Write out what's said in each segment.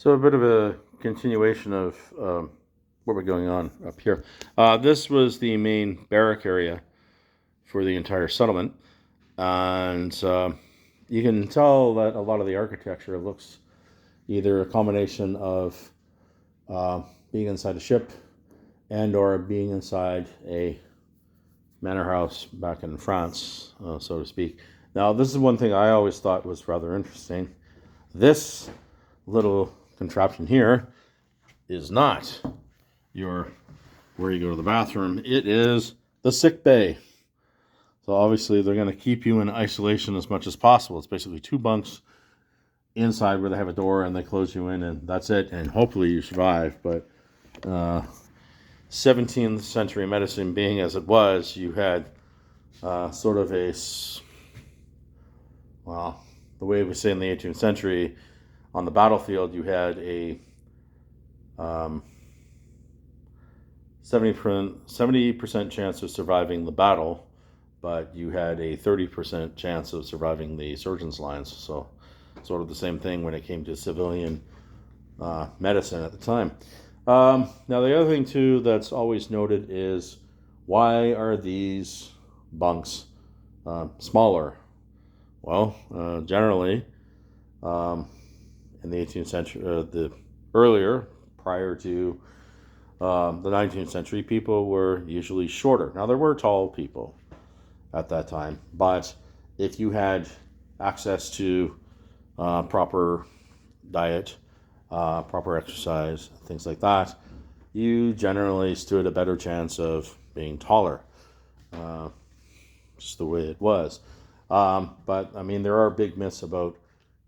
So a bit of a continuation of what we're going on up here. This was the main barrack area for the entire settlement, and you can tell that a lot of the architecture looks either a combination of being inside a ship and or being inside a manor house back in France, so to speak. Now, this is one thing I always thought was rather interesting. This little contraption here is not your where you go to the bathroom. It is the sick bay. So obviously they're going to keep you in isolation as much as possible. It's basically two bunks inside where they have a door and they close you in, and that's it. And hopefully you survive. But 17th century medicine being as it was, you had sort of the way we say in the 18th century, on the battlefield, you had a 70% chance of surviving the battle, but you had a 30% chance of surviving the surgeon's lines. So sort of the same thing when it came to civilian medicine at the time. Now, the other thing, too, that's always noted is why are these bunks smaller? Well, generally, in the 18th century, prior to the 19th century, people were usually shorter. Now, there were tall people at that time, but if you had access to proper diet, proper exercise, things like that, you generally stood a better chance of being taller. Just the way it was. But, I mean, there are big myths about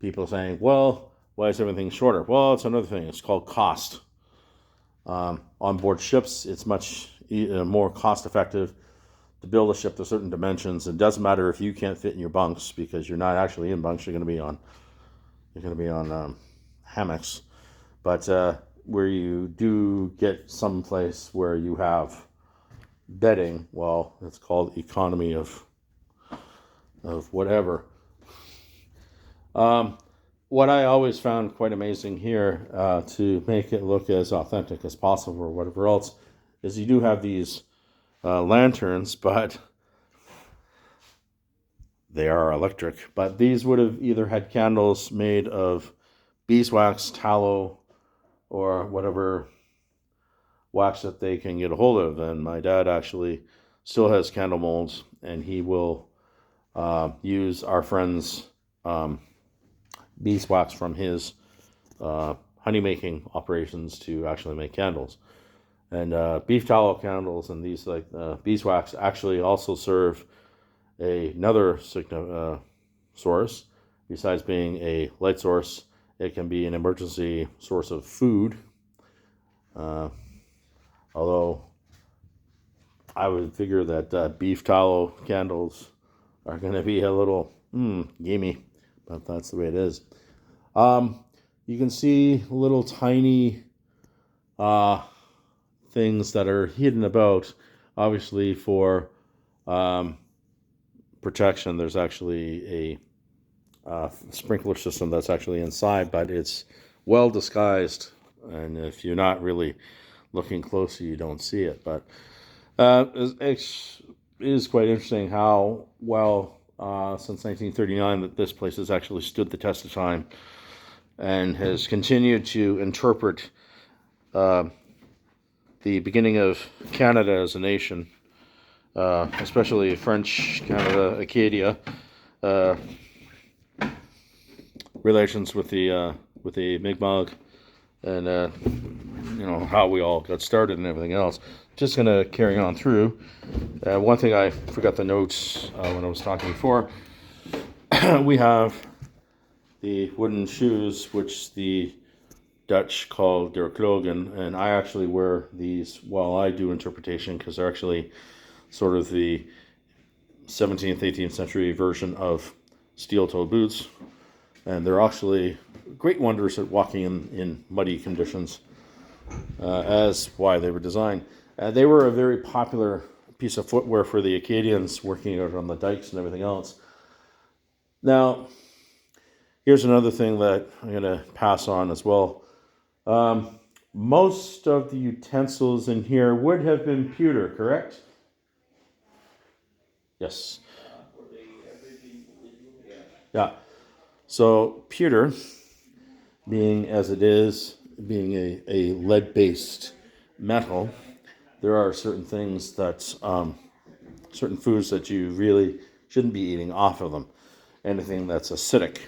people saying, well, why is everything shorter? Well, it's another thing. It's called cost. On board ships, it's much more cost-effective to build a ship to certain dimensions. It doesn't matter if you can't fit in your bunks, because you're not actually in bunks. You're going to be on hammocks. But where you do get some place where you have bedding, well, it's called economy of whatever. What I always found quite amazing here, to make it look as authentic as possible or whatever else, is you do have these lanterns, but they are electric. But these would have either had candles made of beeswax, tallow, or whatever wax that they can get a hold of. And my dad actually still has candle molds, and he will use our friend's beeswax from his honey making operations to actually make candles. And beef tallow candles and these like beeswax actually also serve another source. Besides being a light source, it can be an emergency source of food. Although I would figure that beef tallow candles are going to be a little gamey, but that's the way it is. You can see little tiny things that are hidden about. Obviously, for protection, there's actually a sprinkler system that's actually inside, but it's well disguised, and if you're not really looking closely, you don't see it. But it is quite interesting how well since 1939 that this place has actually stood the test of time and has continued to interpret the beginning of Canada as a nation, especially French Canada, Acadia, relations with the Mi'kmaq, and how we all got started and everything else. Just going to carry on through. One thing I forgot to note when I was talking before, we have the wooden shoes, which the Dutch call der klogen, and I actually wear these while I do interpretation, because they're actually sort of the 17th, 18th century version of steel-toed boots, and they're actually great wonders at walking in muddy conditions, as why they were designed. They were a very popular piece of footwear for the Acadians working out on the dikes and everything else. Now, here's another thing that I'm going to pass on as well. Most of the utensils in here would have been pewter, correct? Yes. Yeah. So pewter, being as it is, being a lead-based metal, there are certain things that, certain foods that you really shouldn't be eating off of them. Anything that's acidic,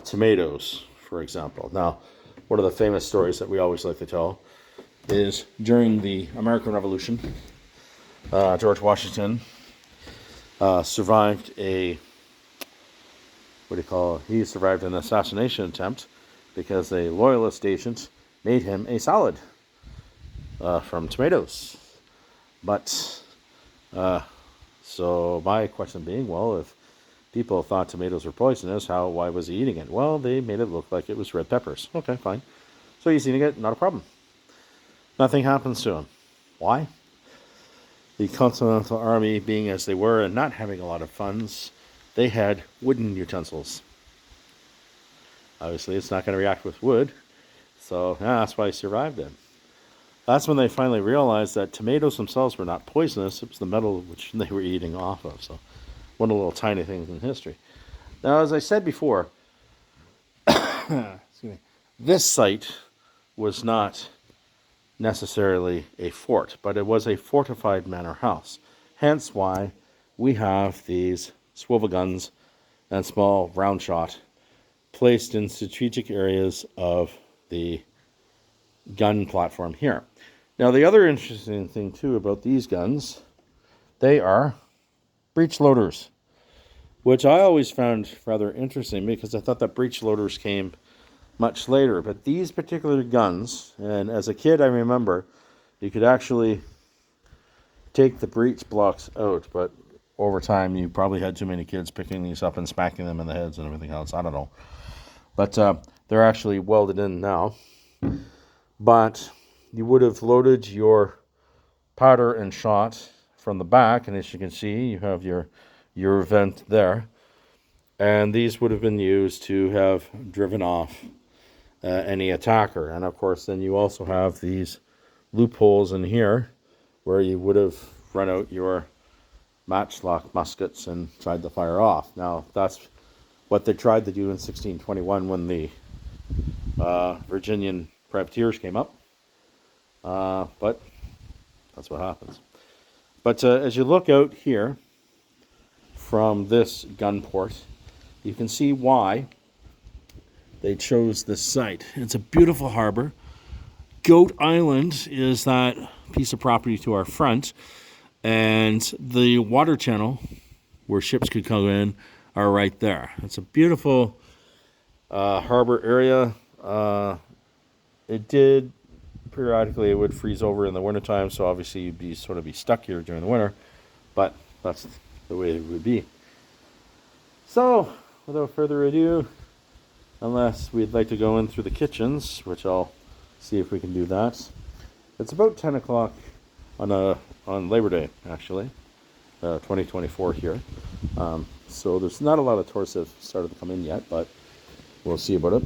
tomatoes, for example. Now, one of the famous stories that we always like to tell is during the American Revolution, George Washington survived a, what do you call it? He survived an assassination attempt because a loyalist agent made him a salad from tomatoes. But, so my question being, well, if people thought tomatoes were poisonous, why was he eating it? Well, they made it look like it was red peppers. Okay, fine. So he's eating it, not a problem. Nothing happens to him. Why? The Continental Army, being as they were and not having a lot of funds, they had wooden utensils. Obviously, it's not going to react with wood, so that's why he survived it. That's when they finally realized that tomatoes themselves were not poisonous. It was the metal which they were eating off of. So, one of the little tiny things in history. Now, as I said before, this site was not necessarily a fort, but it was a fortified manor house. Hence why we have these swivel guns and small round shot placed in strategic areas of the gun platform here. Now, the other interesting thing too about these guns, they are breech loaders, which I always found rather interesting because I thought that breech loaders came much later. But these particular guns, and as a kid I remember, you could actually take the breech blocks out, but over time you probably had too many kids picking these up and smacking them in the heads and everything else. I don't know. But they're actually welded in now. But you would have loaded your powder and shot from the back, and as you can see, you have your vent there. And these would have been used to have driven off any attacker. And of course, then you also have these loopholes in here where you would have run out your matchlock muskets and tried to fire off. Now, that's what they tried to do in 1621 when the Virginian privateers came up. But that's what happens. But as you look out here from this gun port, you can see why they chose this site. It's a beautiful harbor. Goat Island is that piece of property to our front, and the water channel where ships could come in are right there. It's a beautiful harbor area. It did periodically, it would freeze over in the wintertime, so obviously you'd be stuck here during the winter, but that's the way it would be. So, without further ado, unless we'd like to go in through the kitchens, which I'll see if we can do that. It's about 10 o'clock on Labor Day, actually, 2024 here. So there's not a lot of tourists that have started to come in yet, but we'll see about it.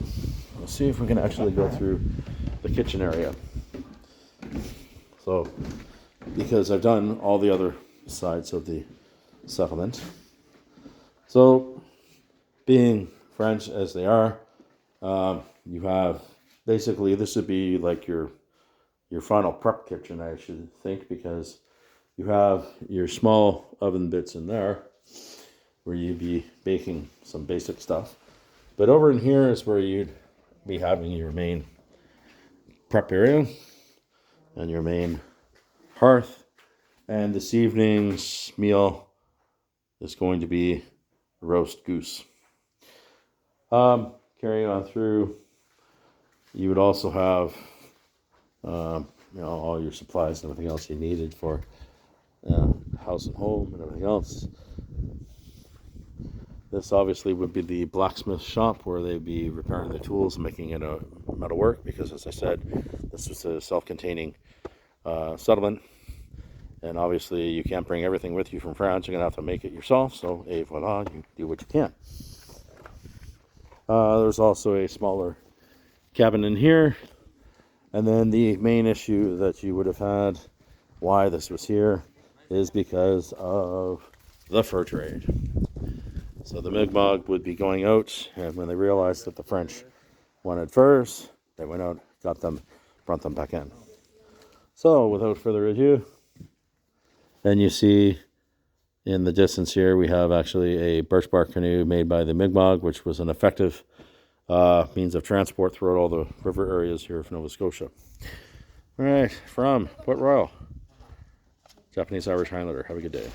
We'll see if we can actually go through the kitchen area. So, because I've done all the other sides of the settlement. So, being French as they are, you have basically, this would be like your final prep kitchen, I should think, because you have your small oven bits in there where you'd be baking some basic stuff. But over in here is where you'd be having your main prep area and your main hearth. And this evening's meal is going to be roast goose. Carrying on through, you would also have all your supplies and everything else you needed for house and home and everything else. This obviously would be the blacksmith shop where they'd be repairing the tools and making it a metalwork, because as I said, this was a self-containing settlement, and obviously you can't bring everything with you from France. You're gonna have to make it yourself, so voila, you do what you can. There's also a smaller cabin in here And then the main issue that you would have had, why this was here, is because of the fur trade. So the Mi'kmaq would be going out, and when they realized that the French wanted furs, they went out, got them, brought them back in. So without further ado, then you see in the distance here, we have actually a birch bark canoe made by the Mi'kmaq, which was an effective means of transport throughout all the river areas here of Nova Scotia. All right, from Port Royal, Japanese Irish Highlander. Have a good day.